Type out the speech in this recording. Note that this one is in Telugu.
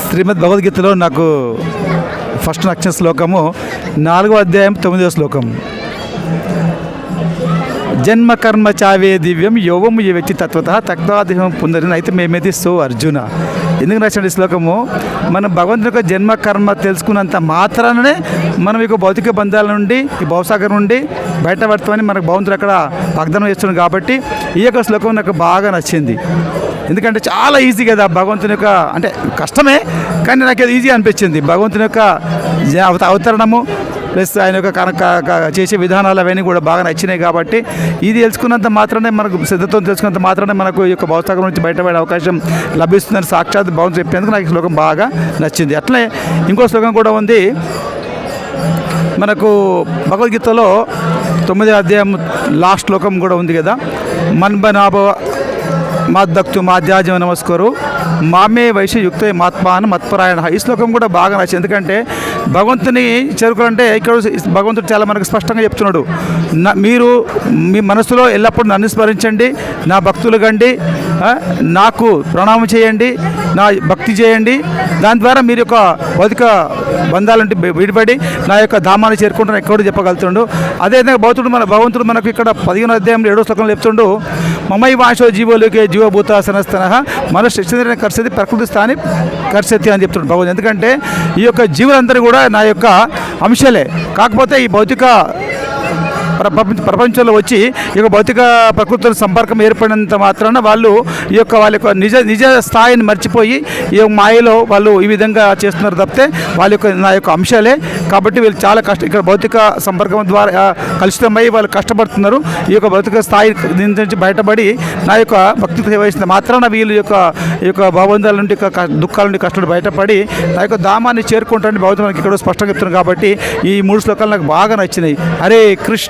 శ్రీమద్ భగవద్గీతలో నాకు ఫస్ట్ నచ్చిన శ్లోకము 4వ అధ్యాయం 9వ శ్లోకం. జన్మ కర్మ చావే దివ్యం యోగం ఈ వ్యక్తి తత్వత తత్వాదేహం పుందరిని అయితే మేమేది సో అర్జున. ఎందుకు నచ్చిన శ్లోకము, మనం భగవంతుని యొక్క జన్మ కర్మ తెలుసుకున్నంత మాత్రాననే మనం ఈ భౌతిక బంధాల నుండి ఈ భవసాగర్ నుండి బయటపడతామని మనకు భగవంతుడు అక్కడ వాగ్దానం చేస్తున్నాడు. కాబట్టి ఈ యొక్క శ్లోకం నాకు బాగా నచ్చింది. ఎందుకంటే చాలా ఈజీ కదా భగవంతుని యొక్క, అంటే కష్టమే కానీ నాకు అది ఈజీ అనిపించింది. భగవంతుని యొక్క అవతరణము ప్లస్ ఆయన యొక్క చేసే విధానాలు అవన్నీ కూడా బాగా నచ్చినాయి. కాబట్టి ఇది తెలుసుకున్నంత మాత్రమే మనకు శ్రద్ధతో తెలుసుకున్నంత మాత్రమే మనకు ఈ యొక్క భౌతికం నుంచి బయటపడే అవకాశం లభిస్తుందని సాక్షాత్ భగవంతుడు చెప్పేందుకు నాకు ఈ శ్లోకం బాగా నచ్చింది. అట్లే ఇంకో శ్లోకం కూడా ఉంది మనకు భగవద్గీతలో 9వ అధ్యాయం లాస్ట్ శ్లోకం కూడా ఉంది కదా, మన్బనాభవ మాద్దక్తు మాధ్యాజమ నమస్కరు మామే వయసు యుక్త మాత్మాన మత్పరాయణ. ఈ శ్లోకం కూడా బాగా నచ్చింది. ఎందుకంటే భగవంతుని చేరుకోవాలంటే ఇక్కడ భగవంతుడు చాలా మనకు స్పష్టంగా చెప్తున్నాడు, మీరు మీ మనసులో ఎల్లప్పుడూ నన్ను స్మరించండి, నా భక్తులు కండి, నాకు ప్రణామం చేయండి, నా భక్తి చేయండి. దాని ద్వారా మీరు యొక్క భౌతిక బంధాల నుండి విడిపడి నా యొక్క ధామాన్ని చేరుకుంటాను ఎక్కడ చెప్పగలుగుతుండు. అదేవిధంగా భగవంతుడు మనకు ఇక్కడ 15వ అధ్యాయం 7వ శ్లోకంలో చెప్తుండు, మమై వాంశో జీవోలోకే జీవభూత సనస్తన మనుష్య కర్సతి ప్రకృతి స్థాని కర్సతి అని చెప్తున్నాడు భగవంతుడు. ఎందుకంటే ఈ యొక్క జీవులందరూ కూడా నా యొక్క అంశాలే. కాకపోతే ఈ భౌతిక ప్రపంచంలో వచ్చి ఈ యొక్క భౌతిక ప్రకృతితో సంపర్కం ఏర్పడినంత మాత్రాన వాళ్ళు వాళ్ళ యొక్క నిజ స్థాయిని మర్చిపోయి ఈ మాయలో వాళ్ళు ఈ విధంగా చేస్తున్నారు తప్పితే వాళ్ళ యొక్క నా యొక్క అంశాలే. కాబట్టి వీళ్ళు చాలా ఇక్కడ భౌతిక సంపర్కం ద్వారా కలుషితమై వాళ్ళు కష్టపడుతున్నారు. ఈ యొక్క భౌతిక స్థాయి నుంచి బయటపడి నా యొక్క భక్తి సేవ చేసిన మాత్రాన వీళ్ళు ఈ యొక్క భావబంధాల నుండి దుఃఖాల నుండి కష్టాలు బయటపడి నా యొక్క ధామాన్ని చేరుకుంటారని భగవంతుడు మనకి ఇక్కడ స్పష్టంగా చెప్తున్నారు. కాబట్టి ఈ 3 శ్లోకాలు నాకు బాగా నచ్చినాయి. హరే కృష్ణ.